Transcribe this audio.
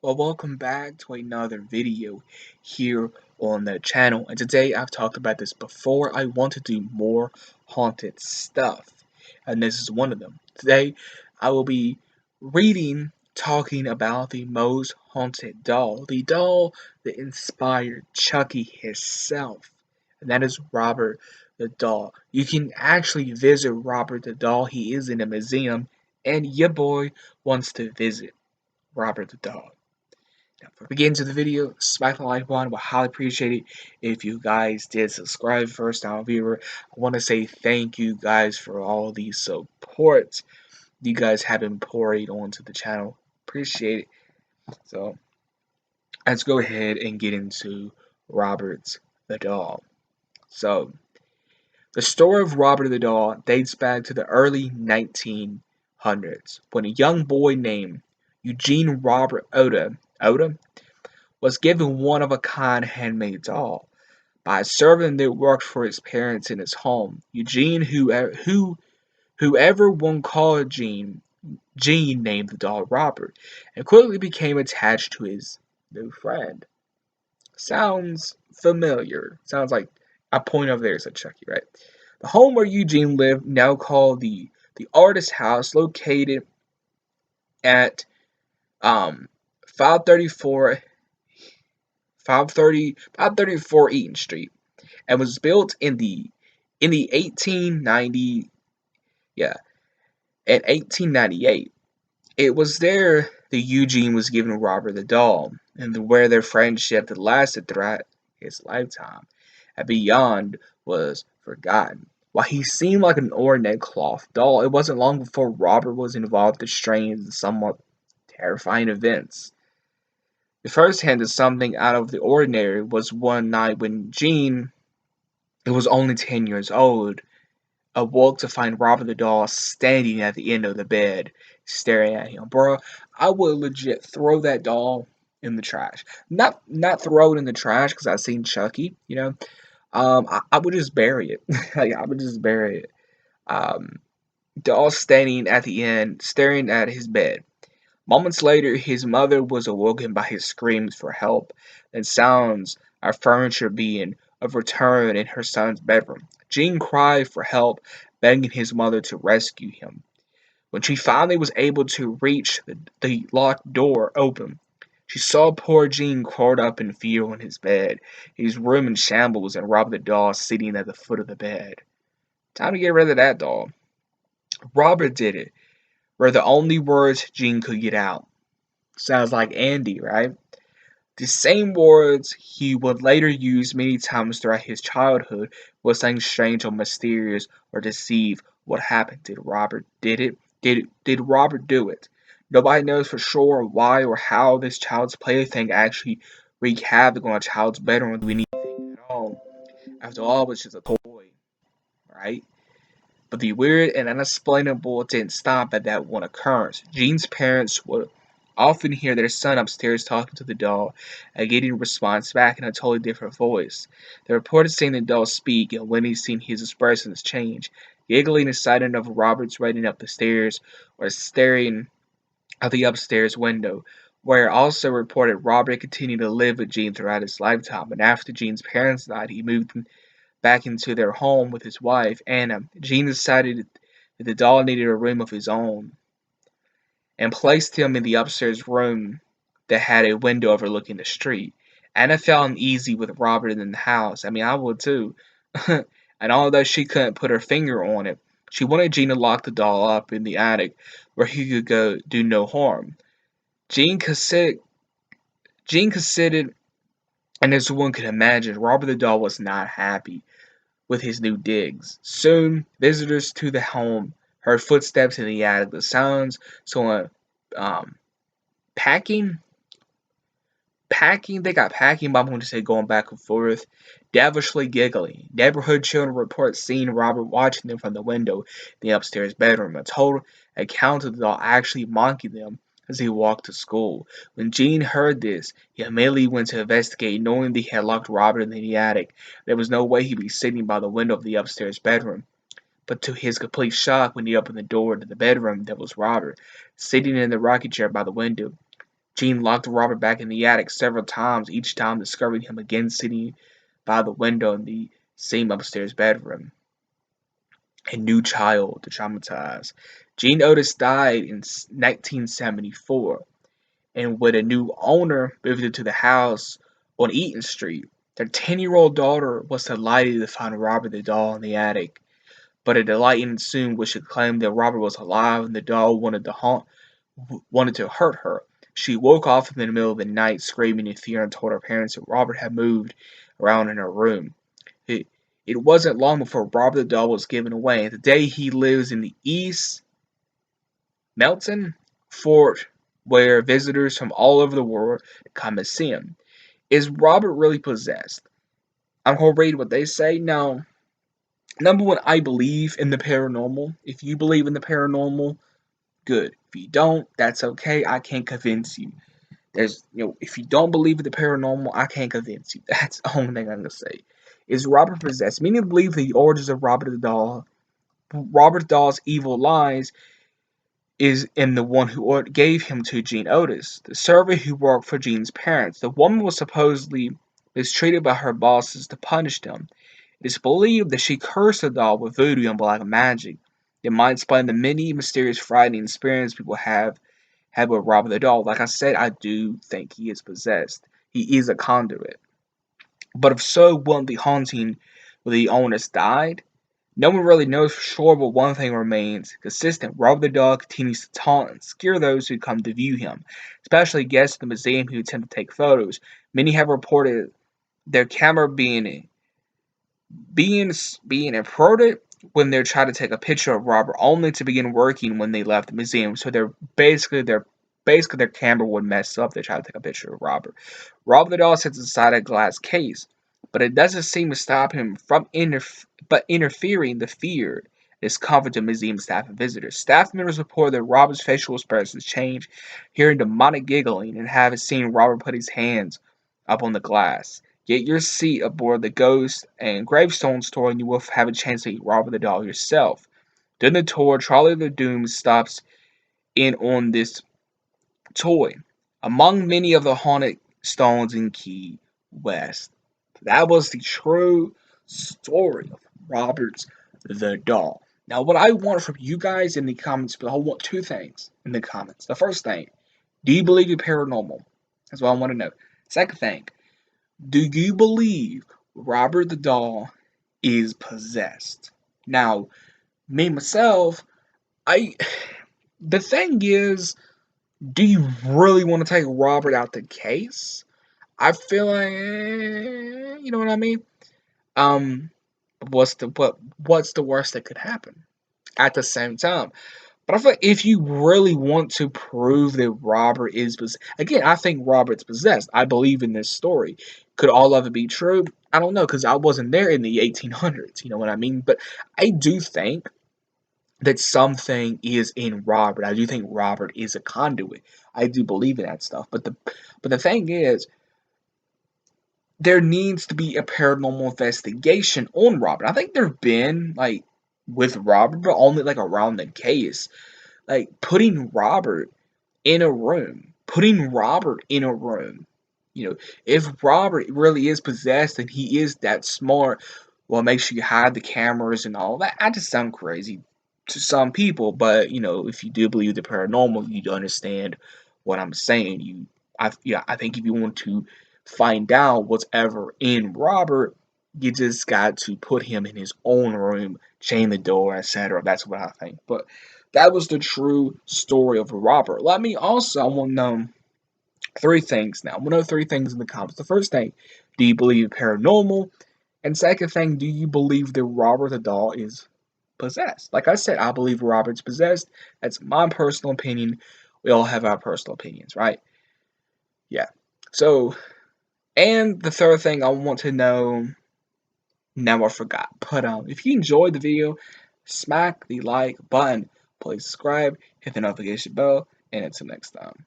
Well, welcome back to another video here on the channel. And today I've talked about this before. I want to do more haunted stuff, and this is one of them. Today I will be talking about the most haunted doll, the doll that inspired Chucky himself, and that is Robert the doll. You can actually visit Robert the doll. He is in a museum, and your boy wants to visit Robert the doll. Now, before we get into the video, smack the like button. Would highly appreciate it if you guys did subscribe. First time viewer, I want to say thank you guys for all the support you guys have been pouring onto the channel. Appreciate it. So let's go ahead and get into Robert the doll. So the story of Robert the doll dates back to the early 1900s when a young boy named Eugene Robert Oda was given one-of-a-kind handmade doll by a servant that worked for his parents in his home. Eugene, whoever one called Gene named the doll Robert, and quickly became attached to his new friend. Sounds familiar. Sounds like a point over there, said Chucky, right? The home where Eugene lived, now called the artist house, located at 534 534 Eaton Street, and was built in the 1890 yeah in 1898. It was there that Eugene was given Robert the doll, and where their friendship that lasted throughout his lifetime and beyond was forgotten. While he seemed like an ordinary cloth doll, it wasn't long before Robert was involved in strange and somewhat terrifying events. The first hint of something out of the ordinary was one night when Gene, who was only 10 years old, awoke to find Robert the doll standing at the end of the bed, staring at him. Bro, I would legit throw that doll in the trash. Not throw it in the trash because I've seen Chucky, you know. I would just bury it. Like, I would just bury it. Um, doll standing at the end, staring at his bed. Moments later, his mother was awoken by his screams for help and sounds of furniture being overturned in her son's bedroom. Jean cried for help, begging his mother to rescue him. When she finally was able to reach the locked door open, she saw poor Jean curled up in fear on his bed, his room in shambles, and Robert the doll sitting at the foot of the bed. Time to get rid of that doll. Robert did it, were the only words Jean could get out. Sounds like Andy, right? The same words he would later use many times throughout his childhood was saying strange or mysterious or deceive. What happened? Did Robert did it? Did Robert do it? Nobody knows for sure why or how this child's plaything actually wreaked havoc on a child's bedroom or do anything at all. After all, it was just a toy, right? But the weird and unexplainable didn't stop at that one occurrence. Jean's parents would often hear their son upstairs talking to the doll and getting a response back in a totally different voice. They reported seeing the doll speak and when he seen his expressions change, giggling excited of Robert's running up the stairs or staring out the upstairs window, where also reported Robert continued to live with Jean throughout his lifetime, and after Jean's parents died, he moved back into their home with his wife, Anna. Jean decided that the doll needed a room of his own and placed him in the upstairs room that had a window overlooking the street. Anna felt uneasy with Robert in the house. I mean, I would too. And although she couldn't put her finger on it, she wanted Jean to lock the doll up in the attic where he could go do no harm. Jean considered, and as one could imagine, Robert the doll was not happy with his new digs. Soon, visitors to the home heard footsteps in the attic, the sounds, someone um, packing, they got packing, but I'm going to say going back and forth, devilishly giggling. Neighborhood children report seeing Robert watching them from the window in the upstairs bedroom. A total account of the doll actually mocking them as he walked to school. When Gene heard this, he immediately went to investigate, knowing they had locked Robert in the attic. There was no way he'd be sitting by the window of the upstairs bedroom. But to his complete shock, when he opened the door to the bedroom, there was Robert, sitting in the rocking chair by the window. Gene locked Robert back in the attic several times, each time discovering him again sitting by the window in the same upstairs bedroom. A new child to traumatize. Gene Otis died in 1974, and when a new owner moved into the house on Eaton Street, their 10-year-old daughter was delighted to find Robert the doll in the attic. But a delight ensued when she claimed that Robert was alive and the doll wanted to hurt her. She woke up in the middle of the night screaming in fear and told her parents that Robert had moved around in her room. It, it wasn't long before Robert the doll was given away. Today he lives in the East Melton Fort, where visitors from all over the world come to see him. Is Robert really possessed? I'm going to read what they say. Now, number one, I believe in the paranormal. If you believe in the paranormal, good. If you don't, that's okay. I can't convince you. If you don't believe in the paranormal, I can't convince you. That's the only thing I'm gonna say. Is Robert possessed? Many believe the origins of Robert the Doll. Robert the Doll's evil lies is in the one who gave him to Gene Otis, the servant who worked for Gene's parents. The woman was supposedly mistreated by her bosses to punish them. It is believed that she cursed the doll with voodoo and black magic. It might explain the many mysterious, frightening experiences people have had with Robert the doll. Like I said, I do think he is possessed. He is a conduit. But if so, wouldn't the haunting where the owners died? No one really knows for sure, but one thing remains consistent. Robert the doll continues to taunt and scare those who come to view him, especially guests at the museum who attempt to take photos. Many have reported their camera being impromptu when they're trying to take a picture of Robert, only to begin working when they left the museum. So their camera would mess up. They try to take a picture of Robert. Robert the doll sits inside a glass case, but it doesn't seem to stop him from interfering the fear discomfort to museum staff and visitors. Staff members report that Robert's facial expressions change, hearing demonic giggling, and having seen Robert put his hands up on the glass. Get your seat aboard the Ghost and Gravestones tour and you will have a chance to eat Robert the doll yourself. During the tour, Charlie the Doom stops in on this toy, among many of the haunted stones in Key West. That was the true story of Robert the doll. Now, what I want from you guys in the comments, but I want two things in the comments. The first thing, do you believe in paranormal? That's what I want to know. Second thing, do you believe Robert the doll is possessed? Now, me myself, I the thing is, do you really want to take Robert out the case? I feel like, you know what I mean. Um, what's the worst that could happen? At the same time, but I feel like if you really want to prove that Robert is possessed, again, I think Robert's possessed. I believe in this story. Could all of it be true? I don't know, because I wasn't there in the 1800s. You know what I mean? But I do think that something is in Robert. I do think Robert is a conduit. I do believe in that stuff. But the thing is, there needs to be a paranormal investigation on Robert. I think there've been with Robert, but only around the case. Putting Robert in a room. Putting Robert in a room. If Robert really is possessed and he is that smart, well, make sure you hide the cameras and all that. I just sound crazy to some people, but if you do believe the paranormal, you do understand what I'm saying. I think if you want to find out what's ever in Robert, you just got to put him in his own room, chain the door, etc. That's what I think. But that was the true story of Robert. I want to know three things now. I want to know three things in the comments. The first thing, do you believe paranormal? And second thing, do you believe that Robert the doll is possessed? Like I said, I believe Robert's possessed. That's my personal opinion. We all have our personal opinions, right? Yeah. So, and the third thing I want to know, now I forgot. But if you enjoyed the video, smack the like button. Please subscribe, hit the notification bell, and until next time.